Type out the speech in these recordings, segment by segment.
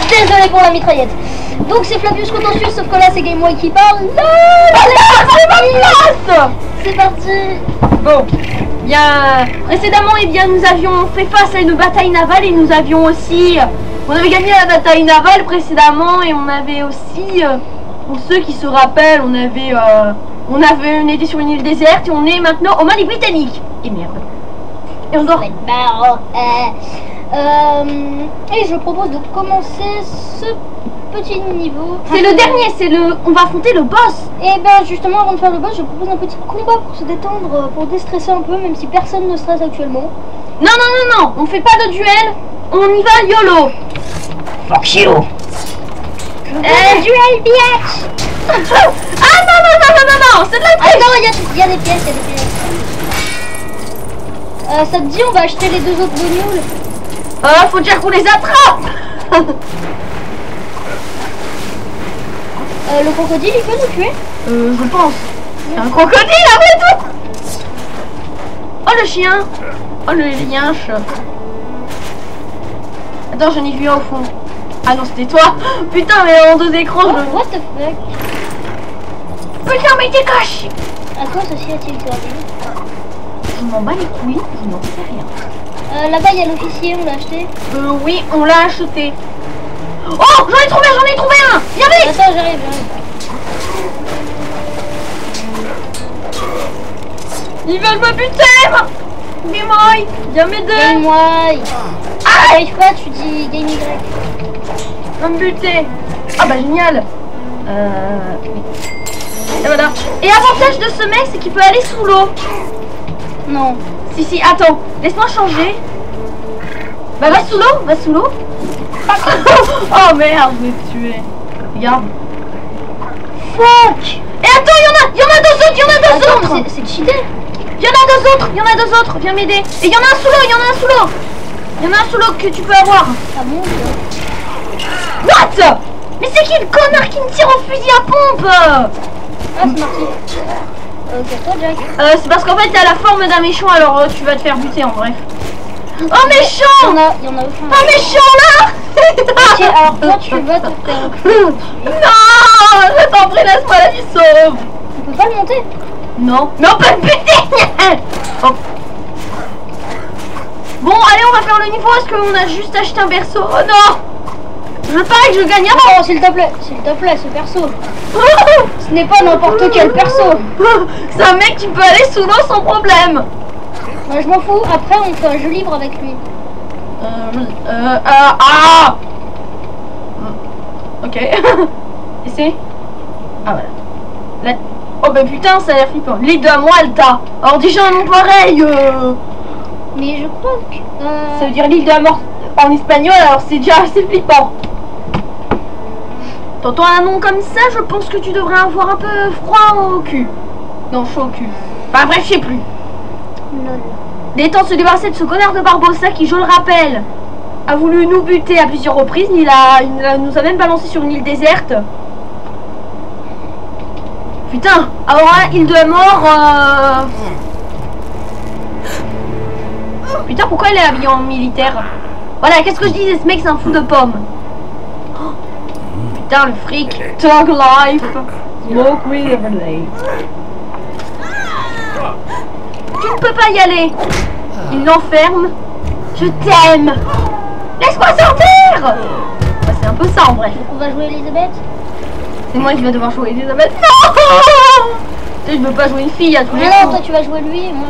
Désolé pour la mitraillette. Donc c'est Flavius Contentieux, sauf que là c'est Game Boy qui parle. Non, c'est parti. Bon, bien précédemment, eh bien, nous avions fait face à une bataille navale et nous avions aussi, on avait gagné la bataille navale précédemment et on avait aussi, pour ceux qui se rappellent, on était sur une île déserte et on est maintenant aux mains des Britanniques. Et merde. Et on doit. Et je propose de commencer ce petit niveau. C'est le dernier, on va affronter le boss. Et ben justement avant de faire le boss, je propose un petit combat pour se détendre, pour déstresser un peu, même si personne ne stresse actuellement. Non, on fait pas de duel, on y va YOLO. Fuck you. Duel bitch. Ah non, c'est de la Ah non, il y a des pièces, ça te dit on va acheter les deux autres bougnoules. Faut dire qu'on les attrape. Le crocodile il peut nous tuer? Je pense. C'est un crocodile après tout. Oh le chien. Oh le lienche. Attends, j'en ai vu un au fond. Ah non, c'était toi. Putain, mais en deux écrans, What the fuck? Putain, mais décoche. À quoi ceci a-t-il servi? Je m'en bats les couilles, je n'en sais rien. Là-bas il y a l'officier, on l'a acheté. Oui, on l'a acheté. Oh, j'en ai trouvé un. Viens vite. Attends, j'arrive. Ils veulent me buter. Dis-moi, viens m'aider. Game-moi. J'arrive pas, tu dis Game Y. Va me buter. Ah bah génial. Et voilà. Et l'avantage de ce mec, c'est qu'il peut aller sous l'eau. Non. Si, attends, laisse-moi changer. Bah va sous l'eau. Oh merde, je vais te tuer. Regarde. Fuck. Et attends, il y en a deux autres. C'est cheaté. Il y en a deux autres, viens m'aider. Et il y en a un sous l'eau, que tu peux avoir. Ah bon? What? Mais c'est qui le connard qui me tire au fusil à pompe? Ah, c'est parti. Ok, toi Jack. C'est parce qu'en fait t'as la forme d'un méchant, alors tu vas te faire buter en bref. Oh méchant! Il y en a aucun. Oh méchant là! Ok, alors toi tu vas te faire. Non! Je t'en prie, laisse-moi la vie sauve! On peut pas le monter? Non. Mais on peut le buter! Oh. Bon, allez, on va faire le niveau. Est-ce qu'on a juste acheté un berceau? Oh non! Je parie que je gagne avant! Oh, s'il te plaît, ce perso. Ce n'est pas n'importe quel perso. C'est un mec qui peut aller sous l'eau sans problème. Je m'en fous, après on fait un jeu libre avec lui. Ok. Et c'est... Ah voilà. Oh bah putain, ça a l'air flippant. L'île de la Malta. Alors déjà un nom pareil. Mais je crois que... Ça veut dire l'île de la mort en espagnol, alors c'est déjà assez flippant. T'entends un nom comme ça, je pense que tu devrais avoir un peu froid au cul. Non, chaud au cul. Enfin bref, je sais plus. Lol. Il est temps de se débarrasser de ce connard de Barbossa qui, je le rappelle, a voulu nous buter à plusieurs reprises. Il nous a même balancé sur une île déserte. Putain, alors là, île de la mort. Putain, pourquoi elle est habillée en militaire? Voilà, qu'est-ce que je disais, ce mec c'est un fou de pomme. Oh, putain, le fric. Thug life. Smoke weed every day. Tu ne peux pas y aller. Il l'enferme. Je t'aime. Laisse-moi sortir. Bah, c'est un peu ça en vrai. Donc on va jouer Elisabeth. C'est moi qui vais devoir jouer Elisabeth. Non. Tu sais, je veux pas jouer une fille à tous les Non, coups. toi tu vas jouer lui et moi...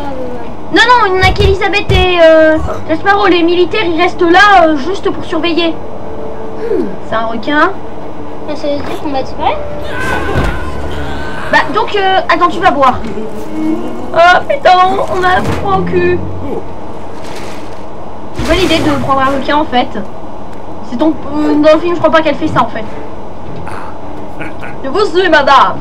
Non, il n'y en a qu'Elisabeth et Jasparo. Les militaires, ils restent là juste pour surveiller. C'est un requin. Ça veut dire qu'on va disparaître? Bah, donc, attends, tu vas boire. Oh putain, on a froid au cul. C'est bonne idée de prendre un requin en fait. C'est donc dans le film, je crois pas qu'elle fait ça en fait. Je vous suis, madame.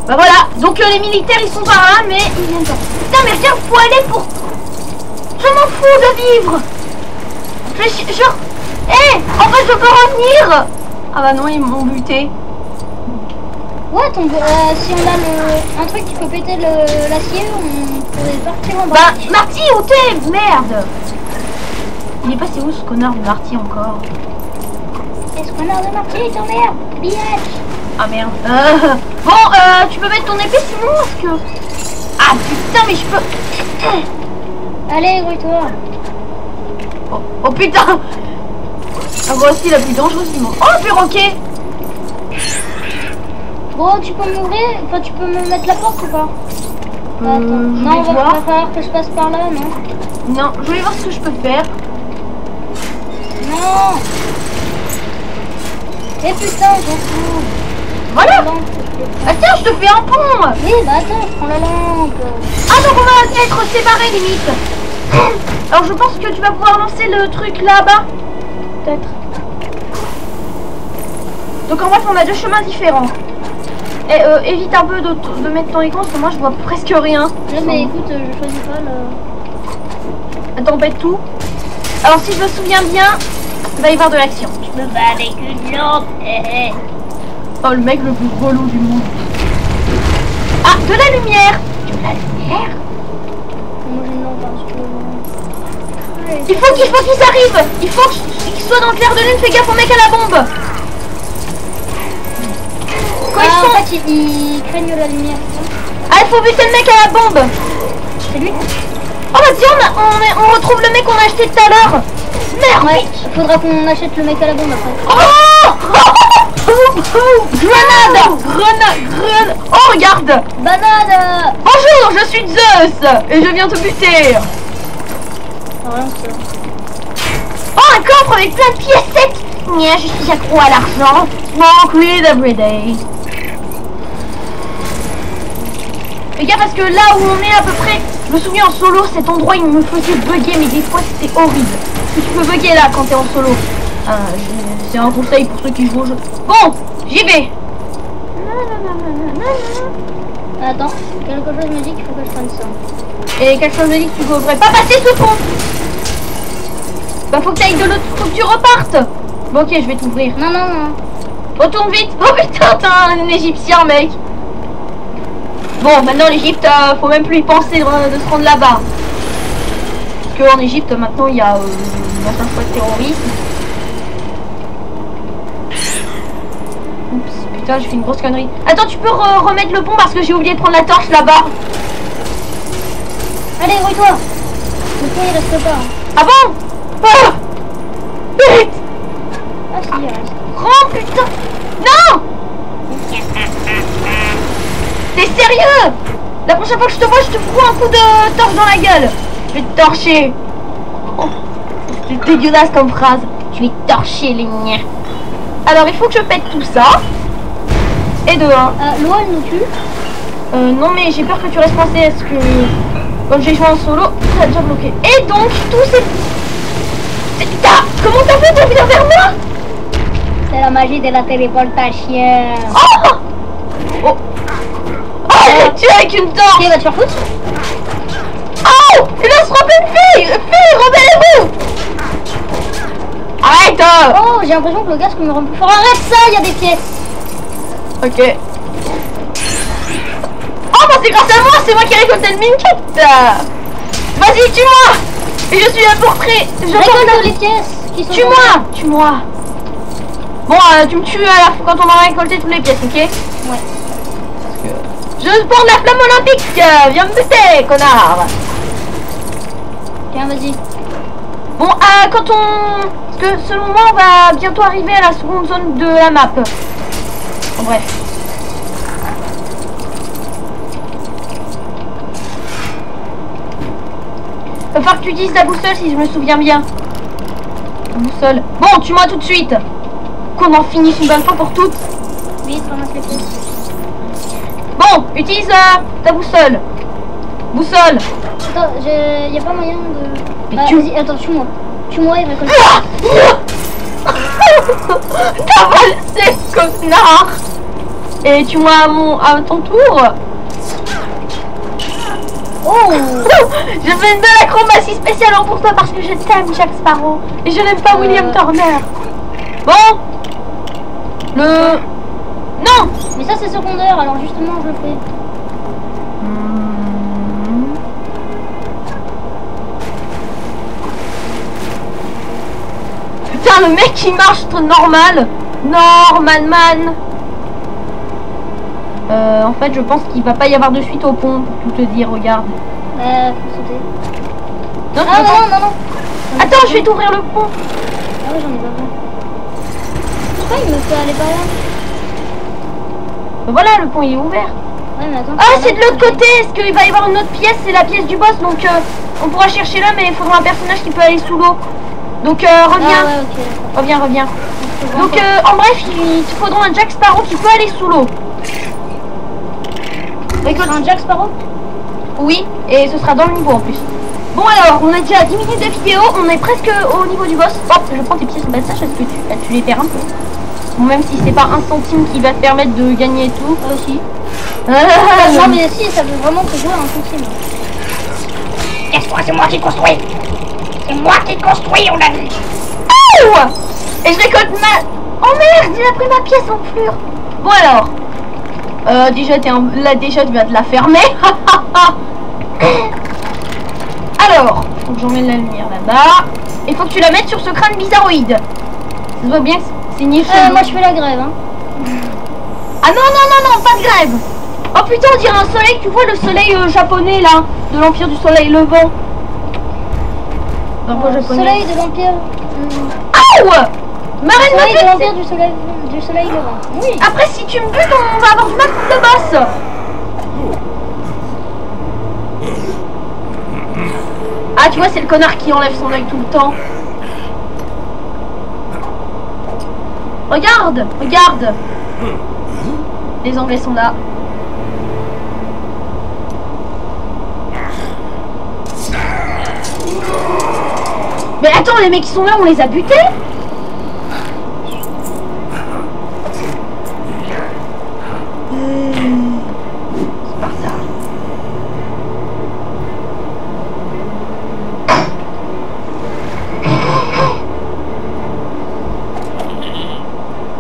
Bah voilà, donc les militaires ils sont pas là, mais ils viennent pas. Putain, mais regarde, faut aller pour... Je m'en fous de vivre. En fait, je peux revenir. Ah bah non, ils m'ont buté. What, si on a un truc qui peut péter l'acier, on pourrait partir en bas. Bah, Marty, où t'es? Merde. Il est passé où ce connard de Marty encore? Est-ce qu'on a de Marty, t'emmerde? Biatch. Ah merde. Bon, tu peux mettre ton épée sinon parce que... Ah putain, mais je peux... Allez, grouille-toi. Oh putain. Ah voici la plus dangereuse du monde. Oh, perroquet. Bon, tu peux m'ouvrir? Enfin, tu peux me mettre la porte ou pas? Attends. Je Non, vais va voir. falloir que je passe par là, non? Non, je vais voir ce que je peux faire. Non. Eh putain, j'en fous. Voilà. Lampe, je peux Ah tiens, je te fais un pont. Oui, bah attends, je prends la lampe. Ah donc on va être séparés limite. Alors je pense que tu vas pouvoir lancer le truc là-bas. Peut-être. Donc en bref on a deux chemins différents. Et évite un peu de mettre ton écran parce que moi je vois presque rien. Non, mais écoute, je choisis pas le... Attends, pète tout. Alors si je me souviens bien, il va y avoir de l'action. Je me bats avec une lampe. Oh le mec le plus relou du monde. Ah, de la lumière. De la lumière. Moi j'ai une lampe parce que... Il faut qu'ils arrivent. Il faut qu'ils soient dans le clair de lune. Fais gaffe au mec à la bombe. Quand ils sont... en fait, ils craignent la lumière. Ah, il faut buter le mec à la bombe. C'est lui? Oh bah tiens, on retrouve le mec qu'on a acheté tout à l'heure. Merde. Ouais, faudra qu'on achète le mec à la bombe après. Oh Grenade. Oh regarde. Banane. Bonjour, je suis Zeus et je viens te buter. Rien que ça. Oh, un coffre avec plein de pièces secs. Nya, je suis accro à l'argent. Smoke weed every day. Fais gaffe parce que là où on est à peu près, je me souviens en solo, cet endroit il me faisait bugger, mais des fois c'était horrible. Parce que tu peux bugger là quand t'es en solo. C'est un conseil pour ceux qui jouent au jeu. Bon, j'y vais. Attends, quelque chose me dit qu'il faut que je prenne ça. Et quelque chose me dit que tu devrais pas passer ce pont. Bah faut que t'ailles de l'autre, faut que tu repartes. Bon ok, je vais t'ouvrir. Non, non, non. Retourne vite. Oh putain, t'es un égyptien mec. Bon, maintenant l'Égypte, faut même plus y penser de se rendre là-bas. Parce qu'en Égypte, maintenant, il y a machin fois de terrorisme. Oups, putain, j'ai fait une grosse connerie. Attends, tu peux remettre le pont parce que j'ai oublié de prendre la torche là-bas. Allez, grouille-toi. Le pont, il reste pas. Ah bon? Ah, vite. Ah si, il reste. Oh putain. Non. T'es sérieux? La prochaine fois que je te vois, je te fous un coup de torche dans la gueule. Je vais te torcher. Oh, c'est dégueulasse comme phrase. Je vais te torcher les miens. Alors il faut que je pète tout ça. Et de 1. L'eau, elle nous tue. Non mais j'ai peur que tu restes coincé. Est-ce que comme j'ai joué en solo, ça a déjà bloqué. Et donc tout c'est... Comment t'as fait pour venir vers moi? C'est la magie de la téléportation. Oh, oh. Oh, j'ai tué avec une torche. Ok, va te faire foutre. Oh, il lance trop plein de filles. Filles, rebellez-vous. Arrête. Oh, j'ai l'impression que le gaz me rend plus fort. Arrête ça, il y a des pièces. Ok. Oh, bah c'est grâce à moi, c'est moi qui ai récolté le minket. Vas-y, tue-moi. Et je suis là pour créer. Je récolte les pièces qui sont... Tue-moi. Tue-moi. Bon, tu me tues quand on aura récolté toutes les pièces, ok? Ouais. Parce que... Je porte la flamme olympique. Viens me buter, connard. Tiens, vas-y. Bon, quand on... Parce que selon moi, on va bientôt arriver à la seconde zone de la map. En bref. Va falloir que tu dises la boussole si je me souviens bien. La boussole. Bon, tue-moi tout de suite. Qu'on en finisse une bonne fois pour toutes. Vite, ramasse les pièces. Bon, utilise ta boussole. Boussole. Attends, y a pas moyen de... Mais Bah, tu... vas-y, attends, tue-moi. Tue-moi et récolte. T'as valsé, connard. Et tue-moi à ton tour. Oh. Je fais une belle acrobatie spéciale pour toi parce que je t'aime, Jack Sparrow. Et je n'aime pas William Turner. Bon. Le... Non. Mais ça, c'est secondaire, alors justement, je le fais. Putain, le mec qui marche normal. Normal man. En fait, je pense qu'il va pas y avoir de suite au pont, pour tout te dire, regarde. Faut sauter. Non, Ah non. Attends, je vais t'ouvrir le pont. Ah ouais, j'en ai pas besoin. Pourquoi il me fait aller par là? Voilà, le pont il est ouvert. Ouais, mais attends. Ah, c'est de l'autre côté. Est-ce qu'il va y avoir une autre pièce? C'est la pièce du boss, donc on pourra chercher là, mais il faudra un personnage qui peut aller sous l'eau. Donc reviens. Ah ouais, ok. Reviens. Donc en bref, il te faudra un Jack Sparrow qui peut aller sous l'eau. Un Jack Sparrow? Oui, et ce sera dans le niveau en plus. Bon alors, on a déjà 10 minutes de vidéo, on est presque au niveau du boss. Hop, je prends tes pièces au passage, est-ce que tu les perds un peu? Bon, même si c'est pas un centime qui va te permettre de gagner et tout. Aussi. Non mais si, ça veut vraiment te jouer un centime. Laisse-moi, c'est moi qui construis. C'est moi qui construis, on a dit. Oh! Et je récolte ma... Oh merde, il a pris ma pièce en fleur. Bon alors. Déjà, déjà tu vas te la fermer. Alors, faut que j'emmène la lumière là-bas. Il faut que tu la mettes sur ce crâne bizarroïde. Ça se voit bien que c'est niché. Moi je fais la grève, hein. Ah non, pas de grève. Oh putain, on dirait un soleil, tu vois le soleil japonais là, de l'Empire du Soleil Levant. Soleil de l'Empire. Aouh! Marraine Soleil me de l'Empire du Soleil Levant. Oui. Après, si tu me butes, on va avoir du mal contre le boss. Ah, tu vois, c'est le connard qui enlève son œil tout le temps. Regarde. Les Anglais sont là. Mais attends, les mecs qui sont là, on les a butés? Sparta.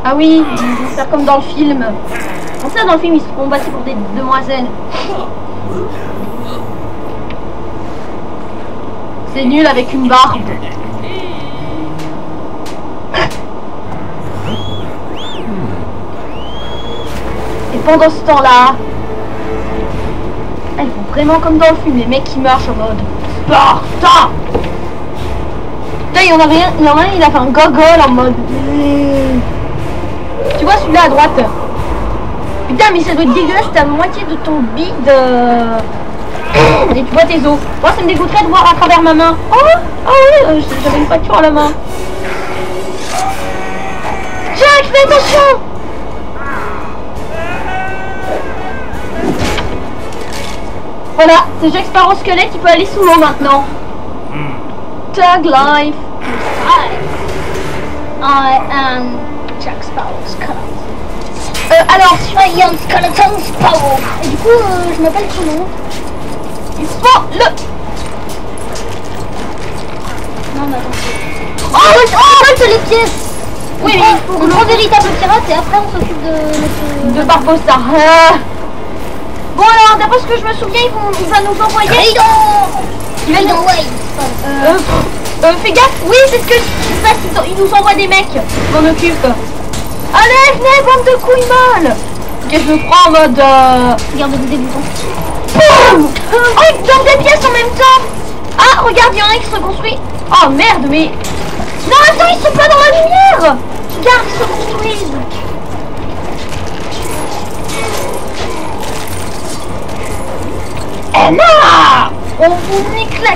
Ah oui, ils vont faire comme dans le film. Comme ça, dans le film, ils se font passer pour des demoiselles. C'est nul avec une barbe. Et pendant ce temps-là, elles font vraiment comme dans le film, les mecs qui marchent en mode Sparta. Putain, il y en a un, il a fait un gogol en mode. Tu vois celui-là à droite? Putain, mais ça doit être dégueulasse, t'as moitié de ton bide. Et tu vois tes os. Moi, ça me dégoûterait de voir à travers ma main. Oh oui, j'avais une facture à la main. Jack, fais attention! Voilà, c'est Jack Sparrow squelette, il peut aller sous l'eau maintenant. Tag life. I am Jack Sparrow Squelette. Alors, I am Skeleton Sparrow. Et du coup, je m'appelle comment? il faut le... Non mais attends. Oh, c'est les pièces. oui, mais il faut on prend véritable pirate et après on s'occupe de Barbossa. Bon alors, d'après ce que je me souviens, il va nous envoyer... Il va nous... fais gaffe, oui, c'est ce que je passe, il nous envoie des mecs. Je m'en occupe. Allez, venez, bande de couilles molles. Ok, je me prends en mode... Regarde-vous des boutons. Boum. Oh, il donne des pièces en même temps. Ah, regarde, il y en a un qui se construit. Oh merde, mais... Non, attends, ils sont pas dans la lumière. Regarde, ils se construisent. Emma, on vous nique la...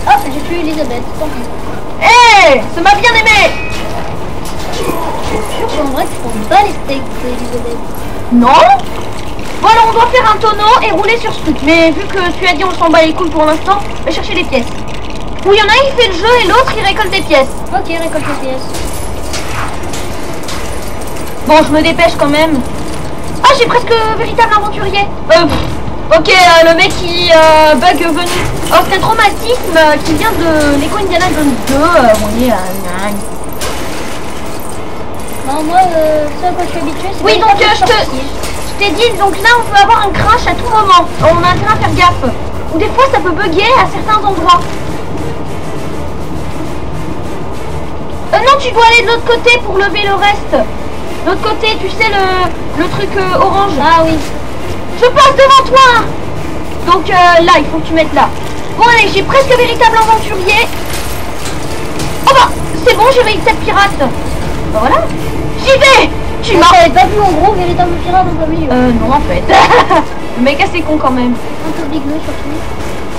Oh, j'ai tué Elisabeth, tant pis. Hé, ça m'a bien aimé. Je suis sûr qu'en vrai, tu prends pas les steaks d'Elisabeth. Non. Voilà, on doit faire un tonneau et rouler sur ce truc. Mais vu que tu as dit on s'en bat les couilles pour l'instant, va chercher les pièces. Ou il y en a un qui fait le jeu et l'autre il récolte des pièces. Ok, récolte les pièces. Bon, je me dépêche quand même. Ah, j'ai presque véritable aventurier. Ok, le mec qui bug venu. Oh, c'est un traumatisme qui vient de Lego Indiana Jones 2. On est à... Non, moi, ce à quoi je suis habituée, c'est... Oui, donc je t'ai dit, donc là on peut avoir un crash à tout moment. On a intérêt à faire gaffe. Ou des fois ça peut bugger à certains endroits. Non, tu dois aller de l'autre côté pour lever le reste. L'autre côté, tu sais, le truc orange. Ah oui. Je passe devant toi. Donc là, il faut que tu mettes là. Bon, allez, j'ai presque véritable aventurier. Oh bah, c'est bon, j'ai véritable pirate. Bah voilà. J'y vais. Tu m'as... T'avais pas vu en gros véritable pirate en plein milieu. Non, en fait. Le mec assez con quand même. Un peu dégueu surtout.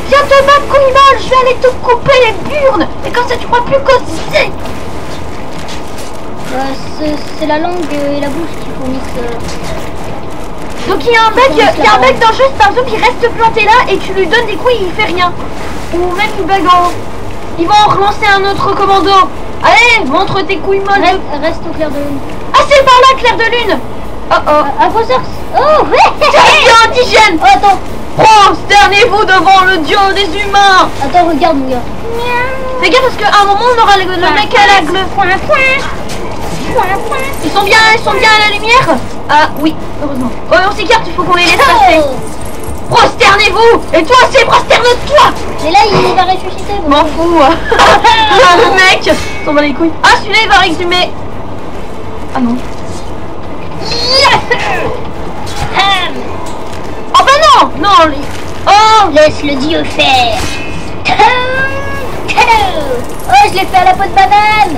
Viens te battre, Kouimal, je vais aller te couper les burnes. Et comme ça, tu pourras plus causer. C'est la langue et la bouche qui fournissent. Donc il y a un mec, dans le jeu, c'est par exemple, il reste planté là et tu lui donnes des coups, il fait rien. Ou même il bug en... Ils vont en relancer un autre commando. Allez, montre tes couilles molles. Reste au clair de lune. Ah, c'est par là, clair de lune. Oh oh. À quoi ça? Oh ouais. Tiens, indigène. Oh, attends. Prosternez-vous devant le dieu des humains. Attends, regarde mon gars. Fais gaffe parce qu'à un moment on aura le mec à la gleu. Ils sont bien à la lumière. Ah oui, heureusement. Oh, on s'écarte, il faut qu'on les laisse passer. Prosternez-vous. Et toi, c'est prosterne-toi. Mais là, il va ressusciter. Bon. M'en fous. Le mec s'en bat les couilles. Ah, celui-là, il va réexhumer. Ah non. Oh bah non. Non. Oh, Laisse le dieu faire. Oh, je l'ai fait à la peau de banane.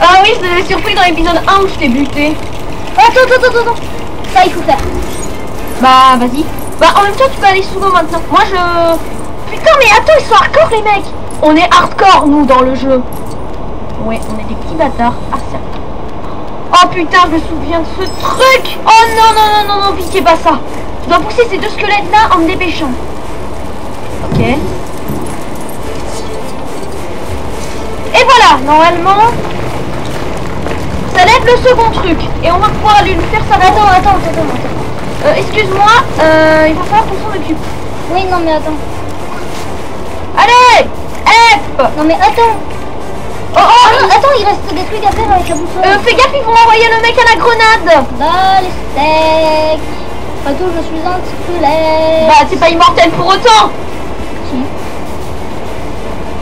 Ah oui, je l'avais surpris dans l'épisode 1 où je t'ai buté. Attends. Ça, il faut faire. Bah, vas-y. Bah, en même temps, tu peux aller sous l'eau maintenant. Moi, je... Putain, mais attends, ils sont hardcore, les mecs. On est hardcore, nous, dans le jeu. Ouais, on est des petits bâtards. Ah, ça. Oh, putain, je me souviens de ce truc. Oh, non, piquez pas ça. Je dois pousser ces deux squelettes-là en me dépêchant. Ok. Et voilà, normalement, ça lève le second truc. Et on va pouvoir aller lui faire ça. Attends. Excuse-moi, il va falloir qu'on s'en occupe. Oui, non, mais attends. Allez, F. Non, mais attends. Oh, Attends, il reste des trucs à faire avec la boussole. fais gaffe, ils vont envoyer le mec à la grenade. Bah, les steaks. Pas tout, je suis un squelette. Bah, t'es pas immortel pour autant. Si.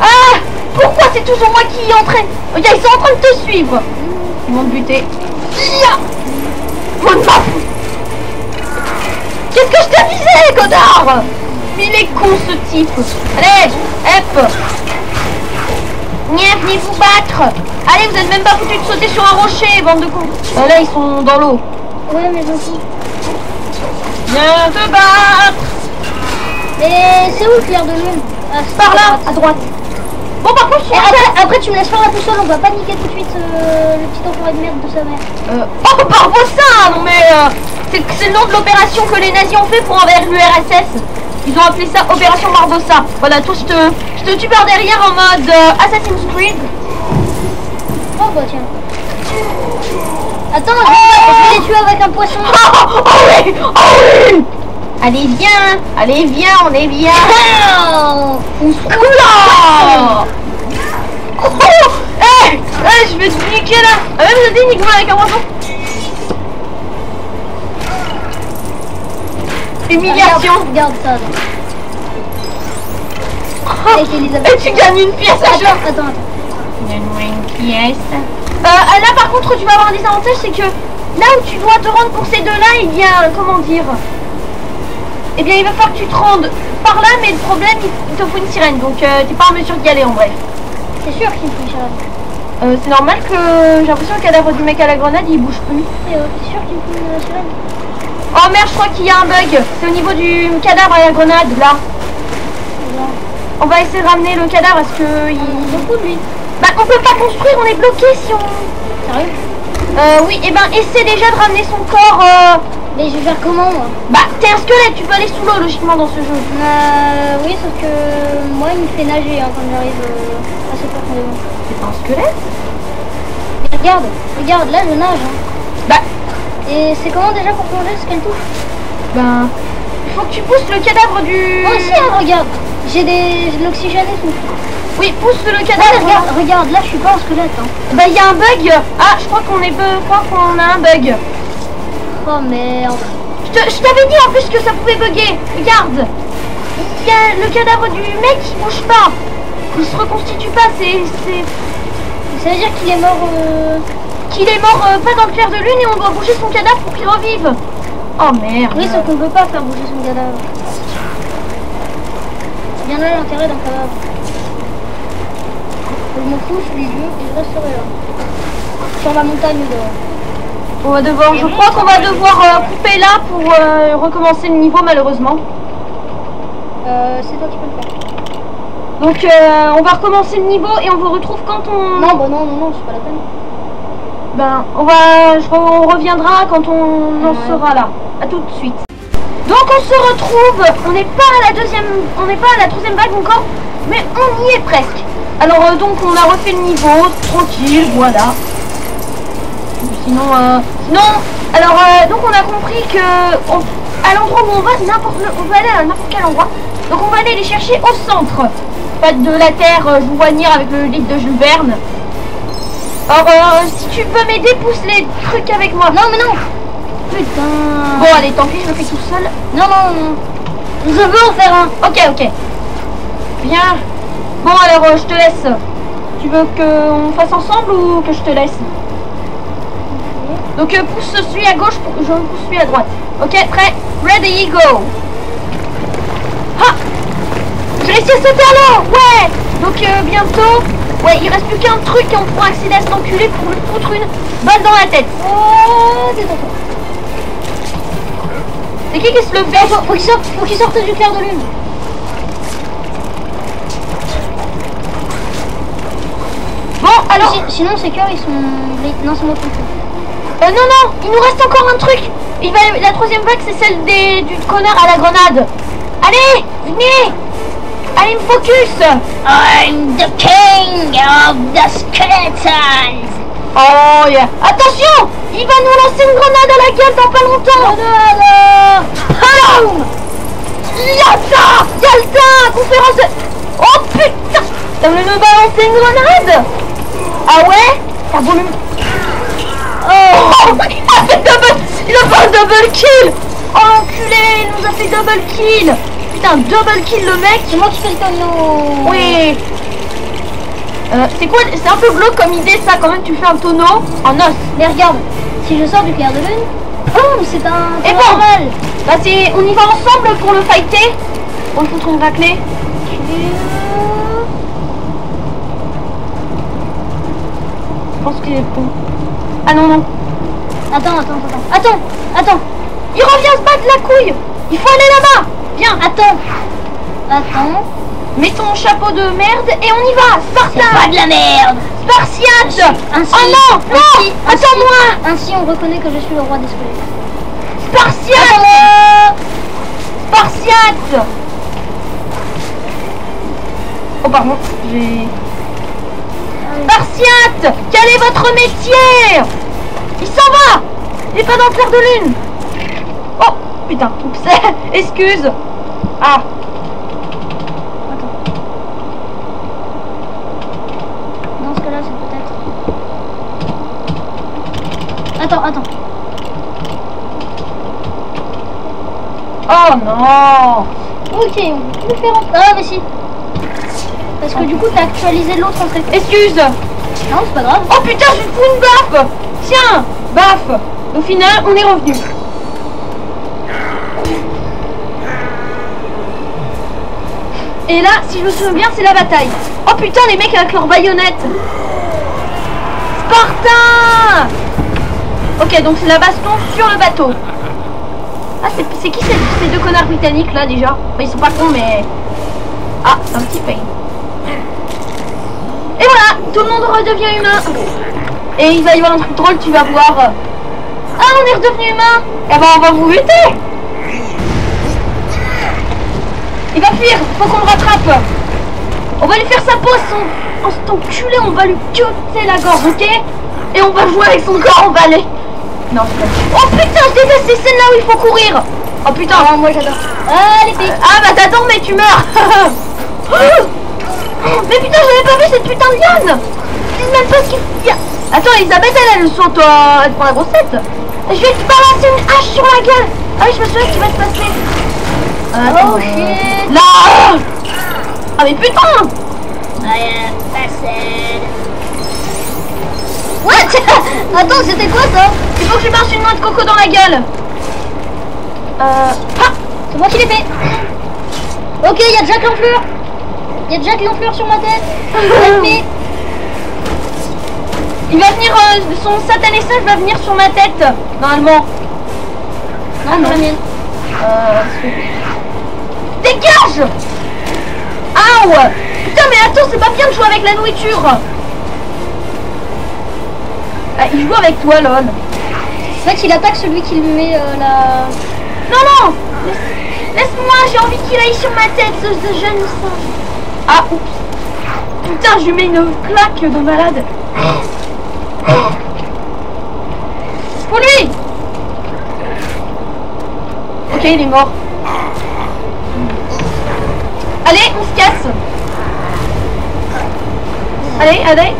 Ah, pourquoi c'est toujours moi qui est en train... Regarde, ils sont en train de te suivre. Ils vont te buter. Qu'est-ce que je te disais, connard? Mais il est con, ce type. Allez, hop. Venez vous battre. Allez, vous êtes même pas foutu de sauter sur un rocher, bande de cons. Là, ils sont dans l'eau. Ouais, mais aussi. Viens te battre. Et c'est où le clair de lune? Par là, à droite. Bon, par contre, après, tu me laisses faire la boussole, on va pas niquer tout de suite le petit enfoiré de merde de sa mère. Oh, Barbossa. Non mais, c'est le nom de l'opération que les nazis ont fait pour envers l'URSS. Ils ont appelé ça Opération Barbossa. Voilà, toi, je te tue par derrière en mode Assassin's Creed. Oh bah tiens. Attends, je vais les tuer avec un poisson. Oh oui. Allez, viens, on est bien. Oula. Je vais te niquer là. Vous avez dit nique-moi avec un poisson. Humiliation. Regarde ça. Et tu gagnes une pièce à chaque. Attends. Donne-moi une pièce. Là par contre tu vas avoir un désavantage, c'est que là où tu dois te rendre pour ces deux-là, il y a, comment dire, eh bien il va falloir que tu te rendes par là, mais le problème il te faut une sirène, donc t'es pas en mesure d'y aller en bref. C'est sûr qu'il me faut une sirène. C'est normal que j'ai l'impression que le cadavre du mec à la grenade il bouge plus. C'est sûr qu'il me faut une sirène. Oh merde, je crois qu'il y a un bug. C'est au niveau du cadavre à la grenade là. On va essayer de ramener le cadavre parce que il... beaucoup de lui. Bah on peut pas construire, on est bloqué si on... Sérieux? Oui, et ben essaie déjà de ramener son corps. Mais je vais faire comment moi? Bah t'es un squelette, tu peux aller sous l'eau logiquement dans ce jeu. Oui, sauf que moi il me fait nager quand j'arrive assez profondément. C'est pas un squelette? Mais regarde, là je nage. Bah... Et c'est comment déjà pour plonger ce qu'elle touche? Ben... Il faut que tu pousses le cadavre du... Moi aussi, regarde. J'ai de l'oxygène et tout. Oui, pousse le cadavre. Regarde, là je suis pas un squelette. Bah il y a un bug. Ah, je crois qu'on a un bug. Oh merde. Je t'avais dit en plus que ça pouvait bugger. Regarde. Il y a le cadavre du mec qui bouge pas. Il se reconstitue pas, c'est... Ça veut dire qu'il est mort... pas dans le clair de lune et on doit bouger son cadavre pour qu'il revive. Oh merde. Oui, sauf qu'on peut pas faire bouger son cadavre. C'est bien là l'intérêt d'un cadavre. Je m'en fous, je suis vieux et je resterai là. Sur la montagne dehors. On va devoir, je crois qu'on va devoir couper là pour recommencer le niveau malheureusement. C'est toi qui peux le faire. Donc on va recommencer le niveau et on vous retrouve quand on... Non, bah non, c'est pas la peine. Ben, on reviendra quand on en sera là. À tout de suite. Donc on se retrouve. On n'est pas à la troisième vague encore, mais on y est presque. Alors donc on a refait le niveau, tranquille, voilà. Sinon, donc on a compris que à l'endroit où on va, on peut aller à n'importe quel endroit. Donc on va aller les chercher au centre. Pas de la Terre, je vous vois venir avec le livre de Jules Verne. Alors, si tu peux m'aider, pousse les trucs avec moi. Non, mais non. Putain. Bon, allez, tant pis, je le fais tout seul. Non. Je veux en faire un. Ok. Bien. Bon, alors, je te laisse. Tu veux qu'on fasse ensemble ou que je te laisse? Donc, pousse celui à gauche, je pousse celui à droite. Ok, prêt? Ready, go. Ha! J'ai réussi à sauter à l'eau. Ouais. Donc, bientôt... Ouais, il reste plus qu'un truc et on pourra accéder à cet enculé pour lui foutre une balle dans la tête. Oh, détends-toi. C'est qui se le fait? Faut qu'il sorte du clair de lune. Bon, alors... Sinon, ces cœurs, ils sont... Non, c'est moi qui le fais. Non, il nous reste encore un truc. La troisième vague, c'est celle du connard à la grenade. Allez, venez. Allez, me focus. I'm the king of the skeletons. Oh yeah. Attention, il va nous lancer une grenade à la gueule dans pas longtemps. Yalta, conférence de... Oh putain, t'as voulu me balancer une grenade? Ah ouais? T'as voulu... Oh, il a fait un double kill. Oh l'enculé, il nous a fait double kill. Putain, double kill le mec. C'est moi qui fais le tonneau. Oui. C'est quoi? C'est un peu glauque comme idée ça, quand même tu fais un tonneau en os. Mais regarde, si je sors du clair de lune, boum, c'est un... Et bon, normal. Bah on y va ensemble pour le fighter. On le foutre une raclée. Je pense qu'il est bon. Ah non. Attends. Il revient se battre la couille. Il faut aller là-bas. Viens, Attends. mets ton chapeau de merde et on y va. C'est pas de la merde. Spartiate. Ainsi, Oh non, attends-moi. Ainsi, on reconnaît que je suis le roi des squelettes. Spartiate. Oh pardon, j'ai... Spartiate, quel est votre métier? Il s'en va. Il est pas dans le clair de lune. Oh putain, oups, excuse. Ah. Dans ce cas-là, c'est peut-être... Attends. Oh non. Ok, on peut le faire en... Ah, mais si. Parce que du coup, t'as actualisé l'autre entrée. Excuse. Non, c'est pas grave. Oh putain, je lui fous une baffe. Tiens, baffe. Au final, on est revenu. Et là, si je me souviens bien, c'est la bataille. Oh putain, les mecs avec leurs baïonnettes. Spartan. Ok, donc c'est la baston sur le bateau. Ah, c'est qui ces deux connards britanniques là déjà? Ils sont pas cons, mais... Ah, un petit pain. Et voilà, tout le monde redevient humain. Et il va y avoir un truc drôle, tu vas voir. Ah, on est redevenu humain. Eh ben, on va vous buter. Il va fuir, faut qu'on le rattrape. On va lui faire sa pause, cet enculé, on va lui cuter la gorge, ok? Et on va jouer avec son corps en balai. Non, c'est pas... Oh putain, je déteste ces scènes là où il faut courir. Oh putain. Ah, moi j'adore. Ah, les filles. Ah bah t'adores mais tu meurs. Mais putain, j'avais pas vu cette putain de liane. Je sais même pas ce qu'il y a. Attends, Elisabeth, elle saute, elle prend la grosse tête. Je vais te balancer une hache sur la gueule. Ah oui, je me souviens ce qui va se passer. Oh shit. Là. Ah mais putain. I am passed. What? Attends, c'était quoi ça? Il faut que je marche une noix de coco dans la gueule. Ah, c'est moi qui l'ai fait. Ok, il y a Jack l'enflure. Il y a Jack l'enflure sur ma tête. Mais... il va venir, son satané singe va venir sur ma tête, normalement. non, non, la mienne. Dégage! Aouh! Putain, mais attends, c'est pas bien de jouer avec la nourriture. Ah, il joue avec toi, lol. C'est vrai qu'il attaque celui qui lui met la... Non, non! Laisse-moi, j'ai envie qu'il aille sur ma tête, ce jeune singe. Ah, oups. Putain, je lui mets une claque de malade. Pour lui! Ok, il est mort. Allez, on se casse. Allez, allez.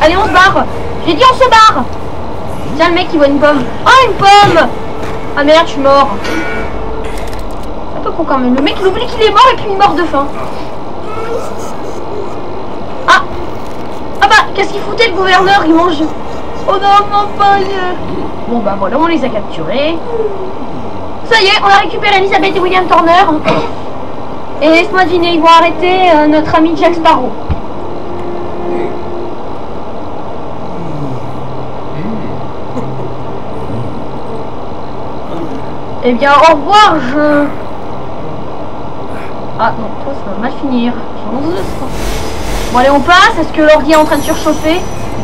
Allez, on se barre. J'ai dit on se barre. Tiens, le mec il voit une pomme. Oh, une pomme. Ah merde, je suis mort. C'est un peu con quand même. Le mec il oublie qu'il est mort et puis il meurt de faim. Ah. Ah bah, qu'est-ce qu'il foutait le gouverneur? Il mange... oh non, non, pas... Bon bah voilà, on les a capturés. Ça y est, on a récupéré Elizabeth et William Turner. Et laisse-moi deviner, ils vont arrêter notre ami Jack Sparrow. Eh bien, au revoir, je... ah non, toi ça va mal finir. Bon allez, on passe. Est-ce que l'ordi est en train de surchauffer?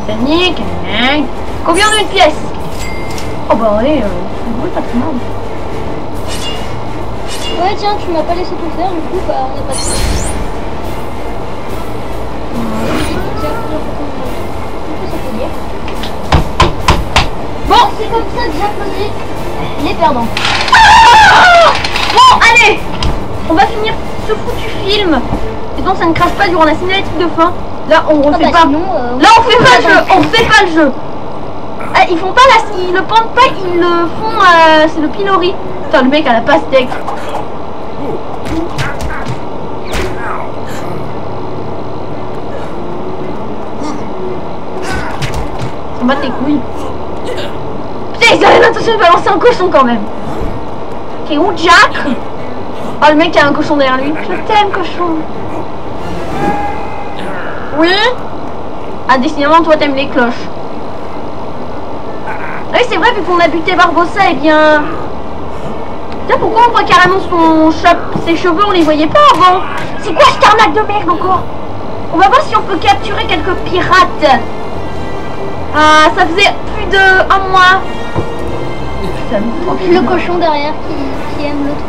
Titanic. Combien d'une pièce? Oh bah allez, c'est pas trop mal. Ouais, tiens, tu m'as pas laissé tout faire, du coup, bah, on n'a pas de temps. Bon, c'est comme ça que j'applaudis les perdants. Ah bon, allez, on va finir ce foutu film. Et donc ça ne crache pas durant la cinématique de fin. Là, on refait pas. Sinon, là, on fait pas le jeu. On fait pas le jeu. Ah, ils font pas la... ils le pendent pas, ils le font... c'est le pilori. Putain, le mec a la pastèque. Ça bat tes couilles. Putain, ils avaient l'intention de balancer un cochon quand même. T'es où, Jack? Oh, le mec a un cochon derrière lui. Je t'aime, cochon. Oui? Ah, décidément, toi, t'aimes les cloches. Ah oui, c'est vrai, vu qu'on a buté Barbossa, et bien... Putain, pourquoi on voit carrément ses cheveux, on les voyait pas avant? C'est quoi cette arnaque de merde encore? On va voir si on peut capturer quelques pirates. Ah, ça faisait plus de 1 mois. le cochon derrière qui aime l'autre...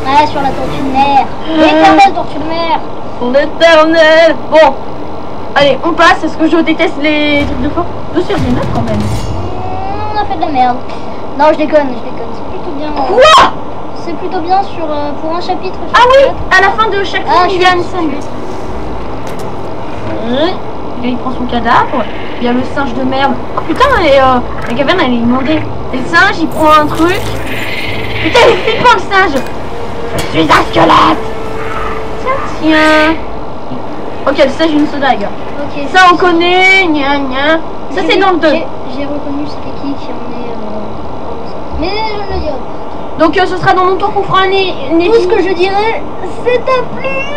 Ah, sur la tortue de mer. L'éternelle tortue de mer. L'éternel. Bon. Allez, on passe. Est-ce que je déteste les trucs de fort? 2 sur 19 quand même. On a fait de la merde. Non, je déconne, c'est plutôt bien. Quoi? C'est plutôt bien sur pour un chapitre. Ah oui, à la fin de chaque film, il y a une scène. Et il prend son cadavre. Il y a le singe de merde. Oh putain, la caverne elle est inondée. Et le singe, il prend un truc. Putain, il est flippant le singe. Je suis un squelette. Tiens. Ok, le singe, une soda, gars. Ok. Ça, on connaît. Gna gna. Ça, c'est dans le 2. J'ai reconnu c'était qui en est. Mais je le dirai. Donc, ce sera dans mon tour qu'on fera un Tout ce que je dirais, c'est à plus.